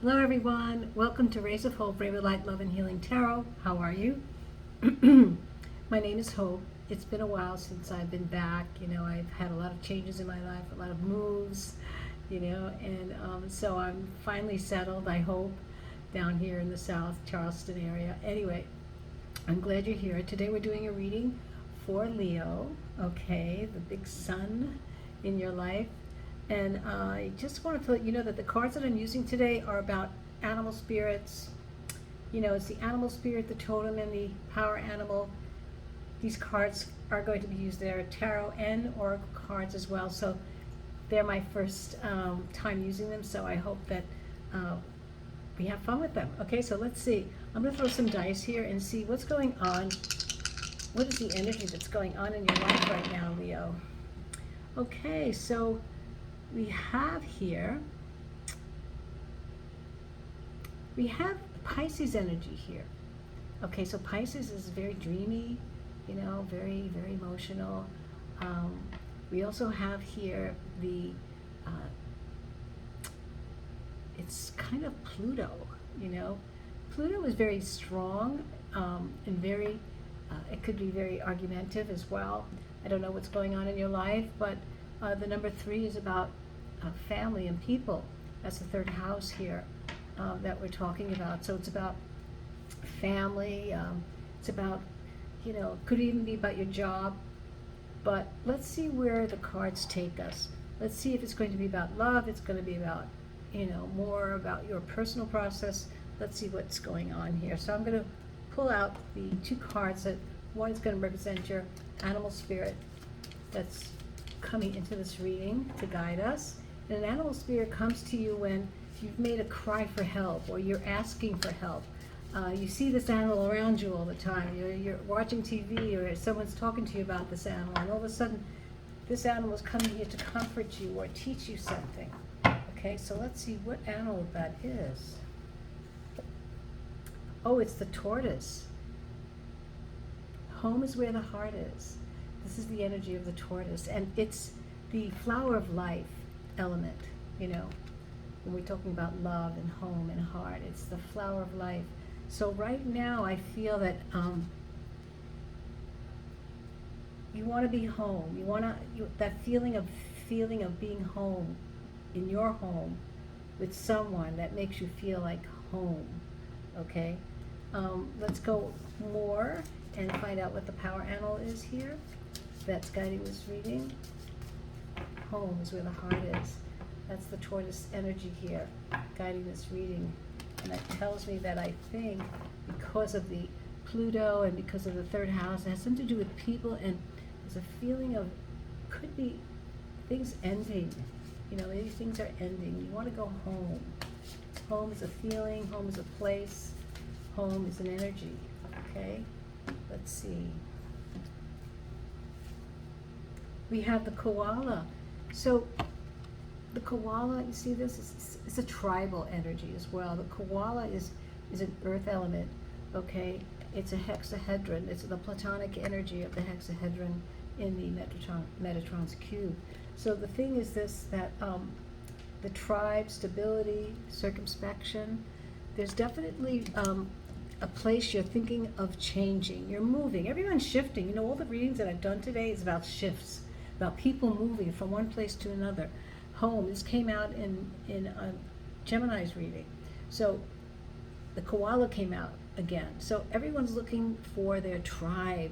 Hello everyone, welcome to Rays of Hope, Ray of Light, Love and Healing Tarot. How are you? My name is Hope. It's been a while since I've been back. I've had a lot of changes in my life, a lot of moves, and so I'm finally settled, I hope, down here in the South Charleston area. Anyway, I'm glad you're here. Today we're doing a reading for Leo, okay, the big sun in your life. And I just wanted to let you know that the cards that I'm using today are about animal spirits. It's the animal spirit, the totem, and the power animal. These cards are going to be used. They're tarot and oracle cards as well. So they're my first time using them. So I hope that we have fun with them. Okay, so let's see. I'm going to throw some dice here and see what's going on. What is the energy that's going on in your life right now, Leo? Okay, so we have Pisces energy here. Okay, so Pisces is very dreamy, very, very emotional. We also have here it's kind of Pluto, Pluto is very strong and very, it could be very argumentative as well. I don't know what's going on in your life, but the number 3 is about family and people. That's the third house here that we're talking about. So it's about family. It's about, could even be about your job. But let's see where the cards take us. Let's see if it's going to be about love. It's going to be about, more about your personal process. Let's see what's going on here. So I'm going to pull out the 2 cards. That one is going to represent your animal spirit that's coming into this reading to guide us. And an animal spirit comes to you when you've made a cry for help or you're asking for help. You see this animal around you all the time. You're watching TV or someone's talking to you about this animal, and all of a sudden this animal is coming here to comfort you or teach you something. Okay, so let's see what animal that is. Oh, it's the tortoise. Home is where the heart is. This is the energy of the tortoise, and it's the flower of life element, when we're talking about love and home and heart. It's the flower of life. So right now I feel that you want to be home. That feeling of being home, in your home, with someone that makes you feel like home. Okay, let's go more and find out what the power animal is here that's guiding this reading. Home is where the heart is. That's the tortoise energy here guiding this reading. And that tells me that I think because of the Pluto and because of the third house, it has something to do with people, and there's a feeling of, could be things ending. Maybe things are ending. You want to go home. Home is a feeling, home is a place, home is an energy. Okay, let's see. We have the koala. So the koala, you see this, it's a tribal energy as well. The koala is an earth element, okay? It's a hexahedron. It's the platonic energy of the hexahedron in the Metatron's cube. So the thing is this, that the tribe, stability, circumspection, there's definitely a place you're thinking of changing. You're moving. Everyone's shifting. All the readings that I've done today is about shifts, about people moving from one place to another. Home, this came out in Gemini's reading. So the koala came out again. So everyone's looking for their tribe,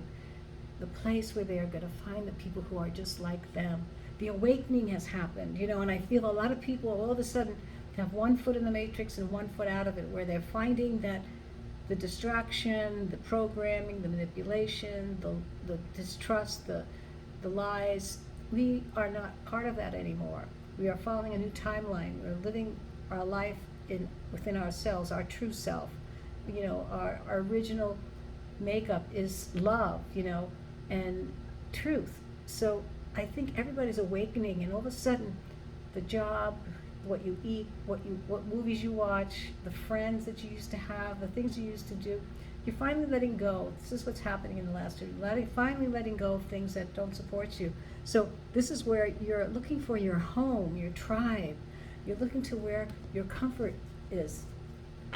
the place where they are going to find the people who are just like them. The awakening has happened, and I feel a lot of people all of a sudden have one foot in the matrix and one foot out of it, where they're finding that the distraction, the programming, the manipulation, the distrust, the lies, we are not part of that anymore. We are following a new timeline. We're living our life within ourselves, our true self. Our original makeup is love, and truth. So I think everybody's awakening, and all of a sudden, the job, what you eat, what movies you watch, the friends that you used to have, the things you used to do, you're finally letting go. This is what's happening in the last year. Finally letting go of things that don't support you. So this is where you're looking for your home, your tribe. You're looking to where your comfort is.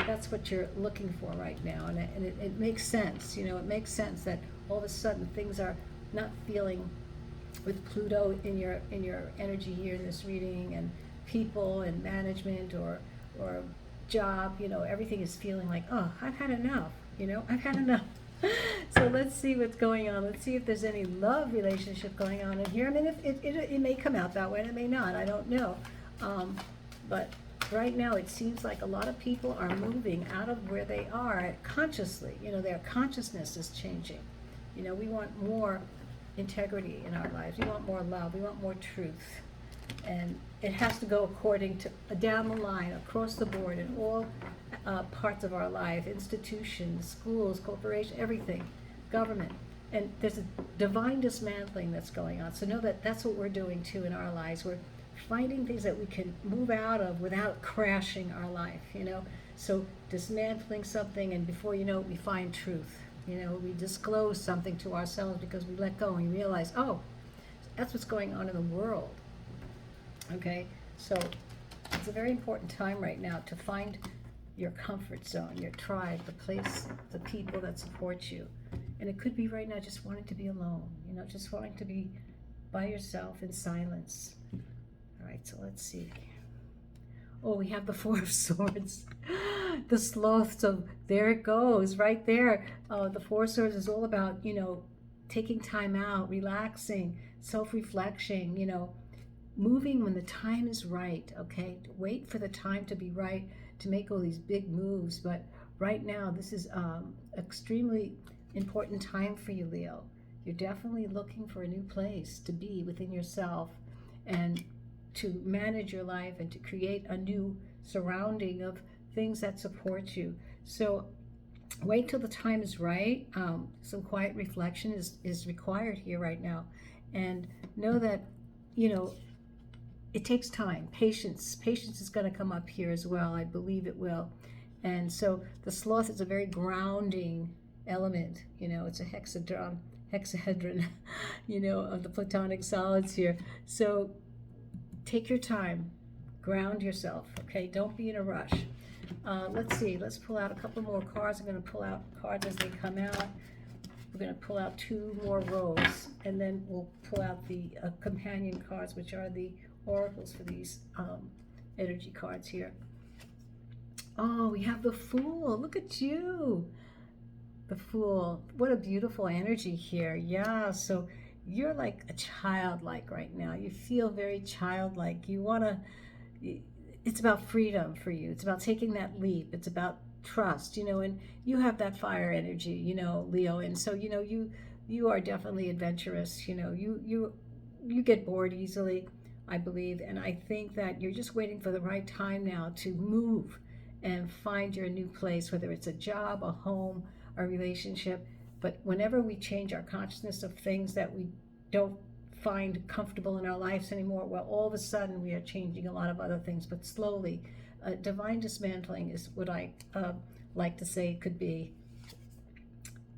That's what you're looking for right now, and it makes sense. It makes sense that all of a sudden things are not feeling, with Pluto in your energy here in this reading, and people and management or job, everything is feeling like, oh, I've had enough. I've had enough. So let's see what's going on. Let's see if there's any love relationship going on in here. I mean, if it may come out that way, and it may not. I don't know. But right now, it seems like a lot of people are moving out of where they are consciously. Their consciousness is changing. We want more integrity in our lives. We want more love. We want more truth. And it has to go according to, down the line, across the board, in all parts of our life, institutions, schools, corporations, everything, government. And there's a divine dismantling that's going on. So know that that's what we're doing too in our lives. We're finding things that we can move out of without crashing our life, So dismantling something, and before you know it, we find truth. We disclose something to ourselves because we let go and we realize, oh, that's what's going on in the world. Okay, so it's a very important time right now to find your comfort zone, your tribe, the place, the people that support you. And it could be right now just wanting to be alone, just wanting to be by yourself in silence. All right, so let's see. Oh, we have the Four of Swords. The sloth, so there it goes, right there. The Four of Swords is all about, taking time out, relaxing, self-reflection, moving when the time is right, okay? Wait for the time to be right to make all these big moves, but right now this is extremely important time for you, Leo. You're definitely looking for a new place to be within yourself and to manage your life and to create a new surrounding of things that support you. So wait till the time is right. Some quiet reflection is required here right now. And know that, it takes time. Patience is going to come up here as well. I believe it will. And so the sloth is a very grounding element. It's a hexahedron, of the Platonic solids here. So take your time, ground yourself, okay? Don't be in a rush. Let's see, let's pull out a couple more cards. I'm going to pull out cards as they come out. We're going to pull out 2 more rows, and then we'll pull out the companion cards, which are the oracles for these energy cards here. Oh, we have the Fool. Look at you. The Fool. What a beautiful energy here. Yeah, so you're like a childlike right now. You feel very childlike. You want to, it's about freedom for you. It's about taking that leap. It's about trust, and you have that fire energy, Leo. And so, you are definitely adventurous. You get bored easily, I believe. And I think that you're just waiting for the right time now to move and find your new place, whether it's a job, a home, a relationship. But whenever we change our consciousness of things that we don't find comfortable in our lives anymore, well, all of a sudden we are changing a lot of other things, but slowly. Divine dismantling is what I like to say it could be.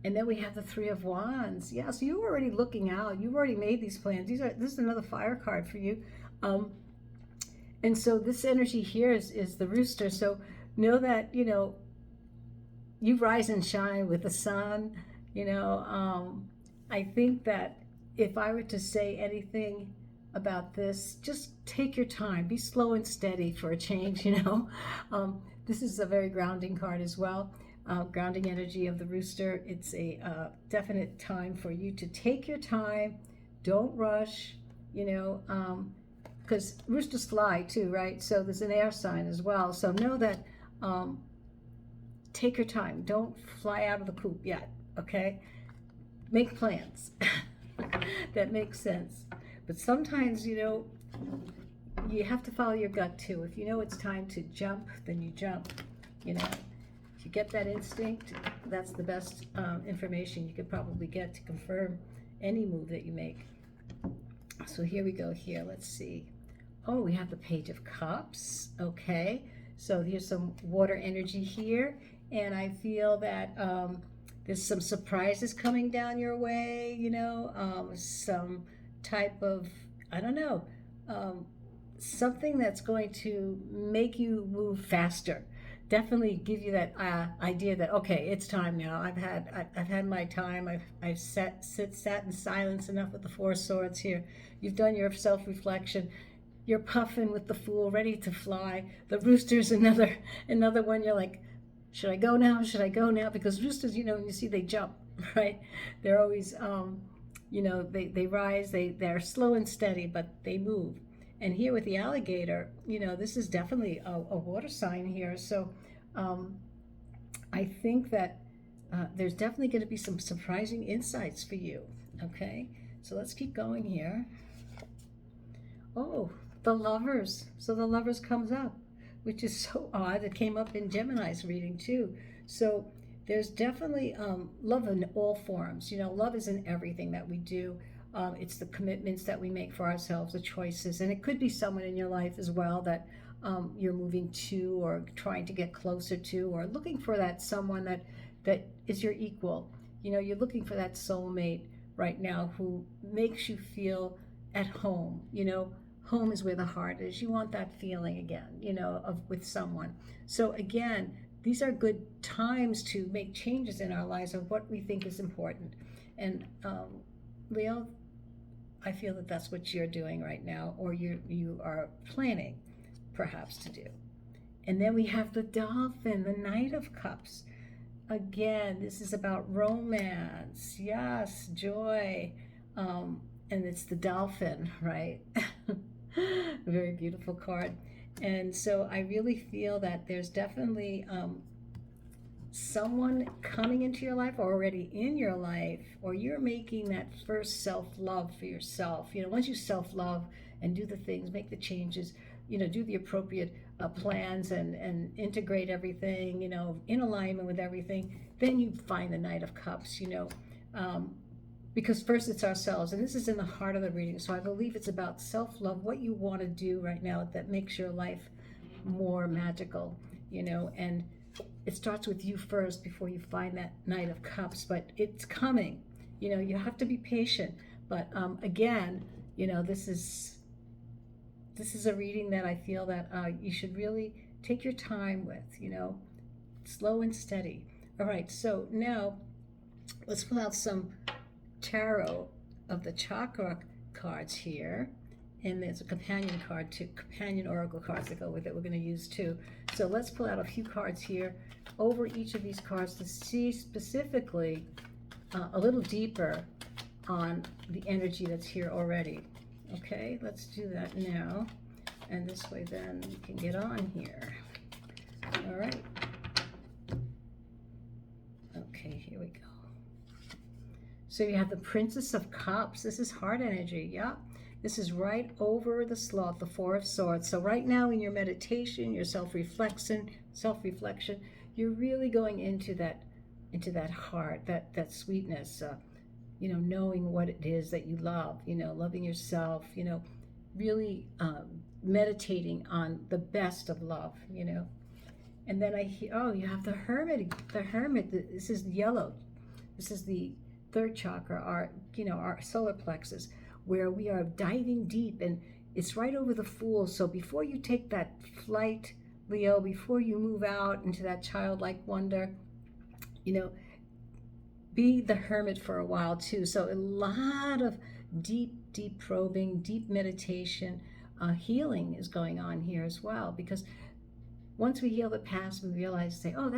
And then we have the Three of Wands. Yeah, so you're already looking out. You've already made these plans. This is another fire card for you. And so this energy here is the Rooster. So know that, you rise and shine with the sun. I think that if I were to say anything about this, just take your time. Be slow and steady for a change, This is a very grounding card as well. Grounding energy of the Rooster. It's a definite time for you to take your time. Don't rush, because roosters fly too, right? So there's an air sign as well. So know that take your time. Don't fly out of the coop yet, okay? Make plans. That makes sense. But sometimes, you have to follow your gut too. If you know it's time to jump, then you jump. If you get that instinct, that's the best information you could probably get to confirm any move that you make. So here we go here. Let's see. Oh, we have the Page of Cups. Okay. So here's some water energy here. And I feel that there's some surprises coming down your way, some type of, I don't know, something that's going to make you move faster. definitely give you that idea that, okay, it's time now. I've had my time. I've sat in silence enough with the Four of Swords here. You've done your self-reflection. You're puffing with the Fool, ready to fly. The Rooster's another one. You're like, should I go now? Should I go now? Because roosters, when you see they jump, right? They're always, they rise. They're slow and steady, but they move. And here with the alligator, this is definitely a water sign here. So I think that there's definitely going to be some surprising insights for you. Okay, so let's keep going here. Oh, the Lovers. So the Lovers comes up, which is so odd. It came up in Gemini's reading too. So there's definitely love in all forms. Love is in everything that we do. It's the commitments that we make for ourselves, the choices, and it could be someone in your life as well that you're moving to or trying to get closer to, or looking for that someone that is your equal. You're looking for that soulmate right now who makes you feel at home. Home is where the heart is. You want that feeling again, with someone. So again, these are good times to make changes in our lives of what we think is important. And Leo, I feel that that's what you're doing right now, or you are planning perhaps to do. And then we have the Dolphin, the Knight of Cups. Again, this is about romance, yes, joy, and it's the Dolphin, right? A very beautiful card. And so I really feel that there's definitely someone coming into your life, or already in your life, or you're making that first self-love for yourself. Once you self-love and do the things, make the changes, do the appropriate plans and integrate everything, in alignment with everything, then you find the Knight of Cups, because first it's ourselves, and this is in the heart of the reading. So I believe it's about self-love, what you want to do right now that makes your life more magical, and it starts with you first before you find that Knight of Cups, but it's coming. You have to be patient. But again, this is a reading that I feel that you should really take your time with, slow and steady. All right, so now let's pull out some tarot of the chakra cards here. And there's a companion card too, companion oracle cards that go with it we're going to use too. So let's pull out a few cards here over each of these cards to see specifically a little deeper on the energy that's here already. Okay, let's do that now. And this way then we can get on here. All right. Okay, here we go. So you have the Princess of Cups. This is heart energy, yeah. This is right over the Sloth, the Four of Swords. So right now in your meditation, your self-reflection, you're really going into that heart, that sweetness, knowing what it is that you love, loving yourself, really meditating on the best of love, And then I hear, oh, you have the Hermit. The Hermit, this is yellow. This is the third chakra, our solar plexus, where we are diving deep, and it's right over the Fool. So before you take that flight, Leo, before you move out into that childlike wonder, be the Hermit for a while too. So a lot of deep probing, deep meditation, healing is going on here as well, because once we heal the past, we realize, oh,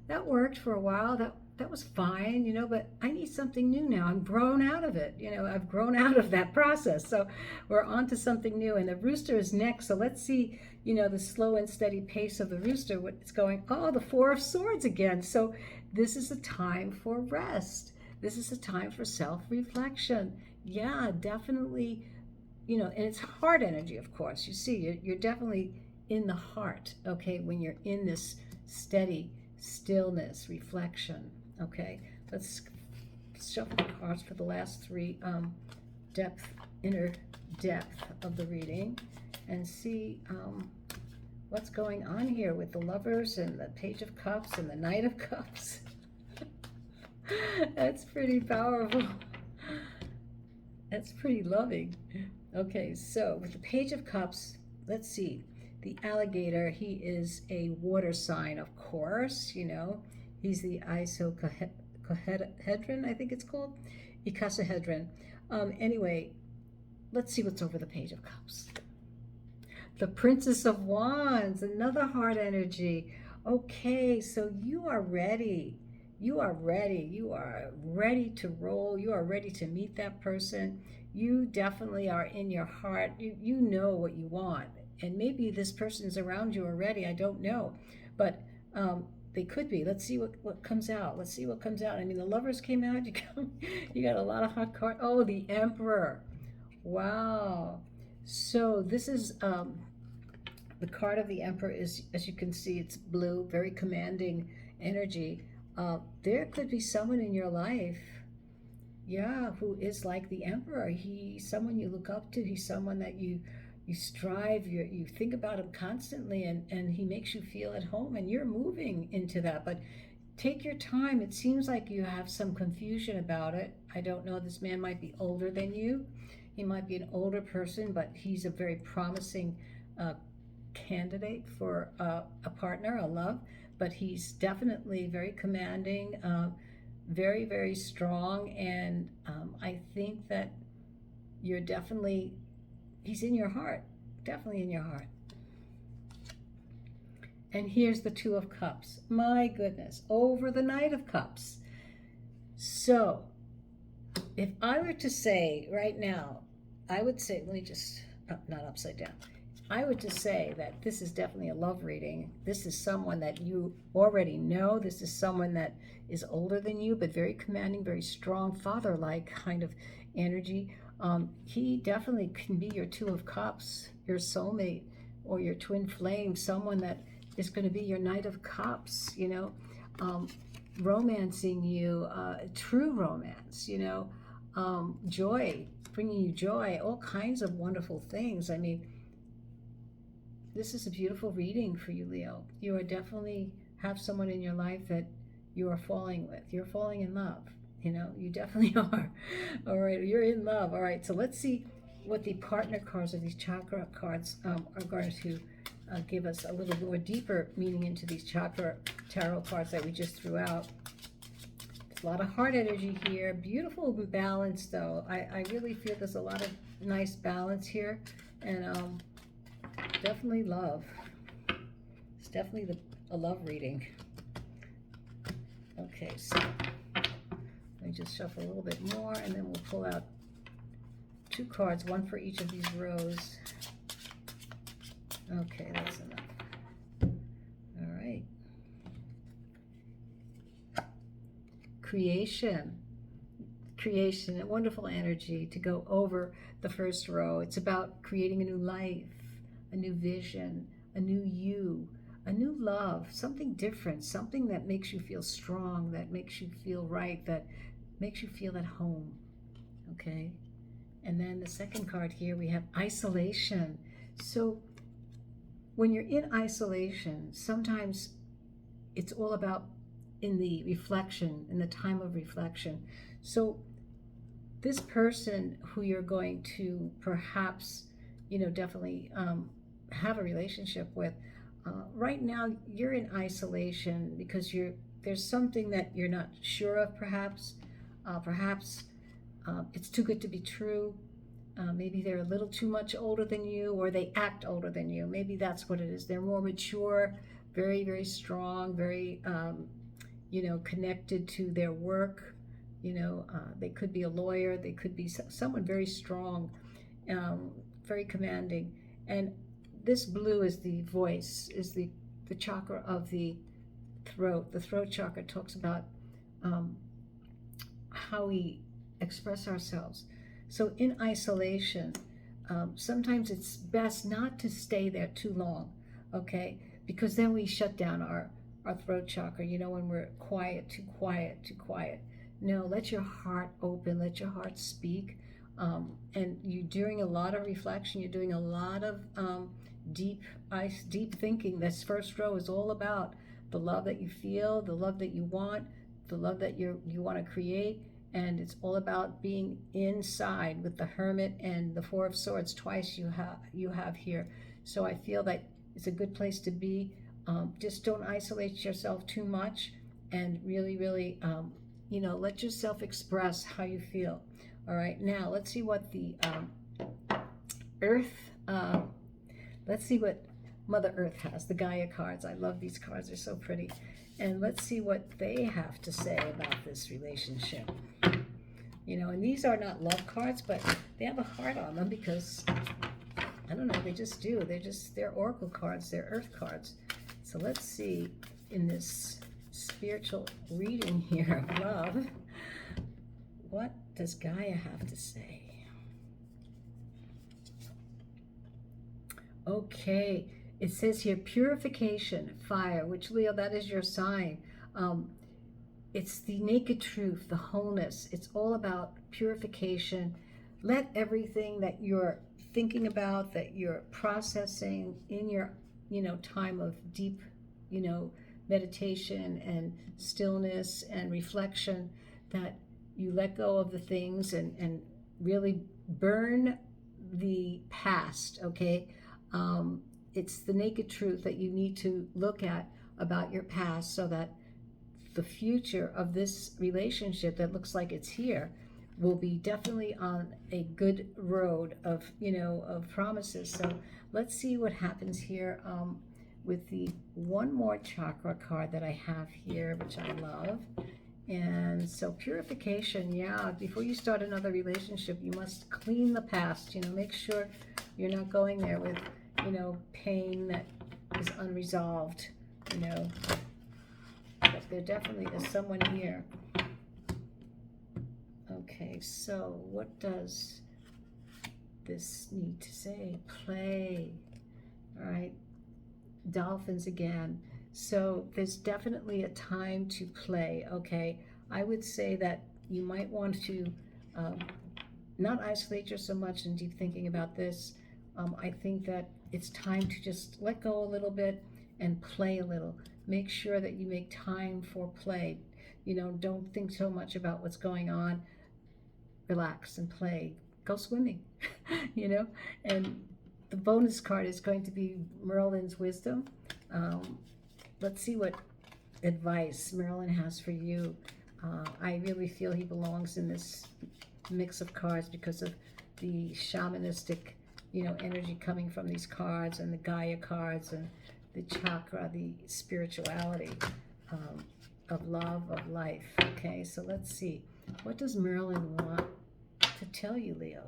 that worked for a while, that was fine, but I need something new now. I'm grown out of it. I've grown out of that process. So we're on to something new. And the Rooster is next. So let's see, the slow and steady pace of the Rooster, what's going, oh, the Four of Swords again. So this is a time for rest. This is a time for self-reflection. Yeah, definitely, and it's heart energy, of course. You see, you're definitely in the heart, okay, when you're in this steady stillness, reflection. Okay, let's shuffle the cards for the last three inner depth of the reading, and see what's going on here with the Lovers and the Page of Cups and the Knight of Cups. That's pretty powerful. That's pretty loving. Okay, so with the Page of Cups, let's see. the alligator, he is a water sign, of course, you know. He's the icosahedron, I think it's called. Icosahedron. Anyway, let's see what's over the Page of Cups. The Princess of Wands, another heart energy. Okay, so you are ready. You are ready. You are ready to roll. You are ready to meet that person. You definitely are in your heart. You know what you want. And maybe this person is around you already. I don't know. But they could be. Let's see what comes out. Let's see what comes out. I mean, the Lovers came out. You got a lot of hot cards. Oh, the Emperor. Wow. So this is the card of the Emperor is, as you can see, it's blue, very commanding energy. There could be someone in your life, yeah, who is like the Emperor. He's someone you look up to. He's someone that you strive, you think about him constantly, and he makes you feel at home, and you're moving into that. But take your time. It seems like you have some confusion about it. I don't know. This man might be older than you. He might be an older person, but he's a very promising candidate for a partner, a love. But he's definitely very commanding, very, very strong. And I think that you're definitely, he's in your heart, definitely in your heart. And here's the Two of Cups. My goodness, over the Knight of Cups. So if I were to say right now, I would say, let me just, not upside down. I would just say that this is definitely a love reading. This is someone that you already know. This is someone that is older than you, but very commanding, very strong, father-like kind of energy. He definitely can be your Two of Cups, your soulmate, or your twin flame, someone that is going to be your Knight of Cups, you know, romancing you, true romance, you know, joy, bringing you joy, all kinds of wonderful things. I mean, this is a beautiful reading for you, Leo. You are definitely have someone in your life that you are falling with. You're falling in love. You know, you definitely are. All right, you're in love. All right, so let's see what the partner cards of these chakra cards are going to give us a little more deeper meaning into these chakra tarot cards that we just threw out. There's a lot of heart energy here. Beautiful balance, though. I really feel there's a lot of nice balance here. And definitely love. It's definitely a love reading. Okay, so let me just shuffle a little bit more, and then we'll pull out two cards, one for each of these rows. Okay, that's enough. All right. Creation, a wonderful energy to go over the first row. It's about creating a new life, a new vision, a new you, a new love, something different, something that makes you feel strong, that makes you feel right, that makes you feel at home, okay? And then the second card here, we have isolation. So when you're in isolation, sometimes it's all about in the reflection, in the time of reflection. So this person who you're going to perhaps, you know, definitely have a relationship with, right now you're in isolation because there's something that you're not sure of, perhaps. It's too good to be true. Maybe they're a little too much older than you, or they act older than you. Maybe that's what it is. They're more mature, very, very strong, very, you know, connected to their work. You know, they could be a lawyer. They could be someone very strong, very commanding. And this blue is the voice, is the chakra of the throat. The throat chakra talks about how we express ourselves. So in isolation, sometimes it's best not to stay there too long, okay? Because then we shut down our throat chakra, you know, when we're quiet, too quiet, too quiet. No, let your heart open, let your heart speak. And you're doing a lot of reflection, you're doing a lot of deep thinking. This first row is all about the love that you feel, the love that you want, the love that you want to create. And it's all about being inside with the Hermit and the Four of Swords twice you have here. So I feel that It's a good place to be. Just don't isolate yourself too much, and really, really, let yourself express how you feel. All right, now let's see what the Earth, let's see what Mother Earth has, the Gaia cards. I love these cards, they're so pretty. And let's see what they have to say about this relationship. And these are not love cards, but they have a heart on them because, I don't know, they just do. They're oracle cards, they're earth cards. So let's see in this spiritual reading here of love, what does Gaia have to say? Okay, it says here purification, fire, which, Leo, that is your sign. It's the naked truth, the wholeness. It's all about purification. Let everything that you're thinking about, that you're processing in your, time of deep, meditation and stillness and reflection, that you let go of the things and really burn the past, okay? It's the naked truth that you need to look at about your past, so that the future of this relationship that looks like it's here will be definitely on a good road of, of promises. So let's see what happens here with the one more chakra card that I have here, which I love. And so purification, yeah, before you start another relationship, you must clean the past, make sure you're not going there with, pain that is unresolved, But there definitely is someone here. Okay, so what does this need to say? Play. All right, dolphins again. So there's definitely a time to play, okay? I would say that you might want to not isolate yourself so much in deep thinking about this. I think that it's time to just let go a little bit and play a little. Make sure that you make time for play. Don't think so much about what's going on. Relax and play. Go swimming, And the bonus card is going to be Merlin's wisdom. Let's see what advice Merlin has for you. I really feel he belongs in this mix of cards because of the shamanistic, energy coming from these cards, and the Gaia cards, and the chakra, the spirituality of love, of life. Okay, so let's see. What does Merlin want to tell you, Leo?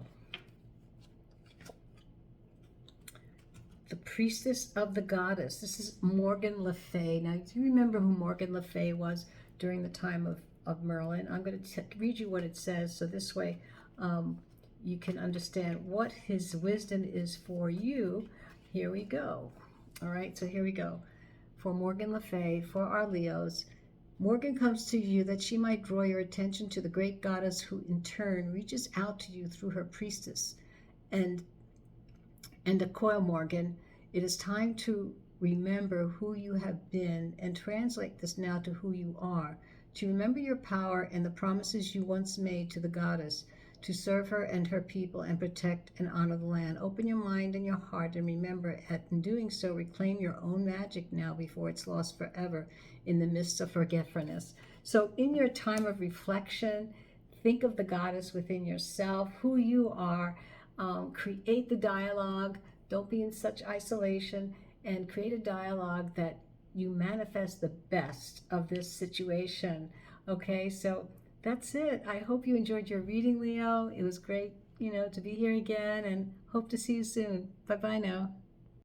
The priestess of the goddess. This is Morgan Le Fay. Now, do you remember who Morgan Le Fay was during the time of Merlin? I'm going to read you what it says, so this way you can understand what his wisdom is for you. Here we go. All right, so here we go. For Morgan Le Fay, for our Leos, Morgan comes to you that she might draw your attention to the great goddess who in turn reaches out to you through her priestess. And a coil, Morgan, it is time to remember who you have been and translate this now to who you are, to remember your power and the promises you once made to the goddess, to serve her and her people and protect and honor the land. Open your mind and your heart and remember that in doing so, reclaim your own magic now before it's lost forever in the midst of forgetfulness. So in your time of reflection, think of the goddess within yourself, who you are. Create the dialogue. Don't be in such isolation, and create a dialogue that you manifest the best of this situation. Okay, so that's it. I hope you enjoyed your reading, Leo. It was great, to be here again, and hope to see you soon. Bye-bye now.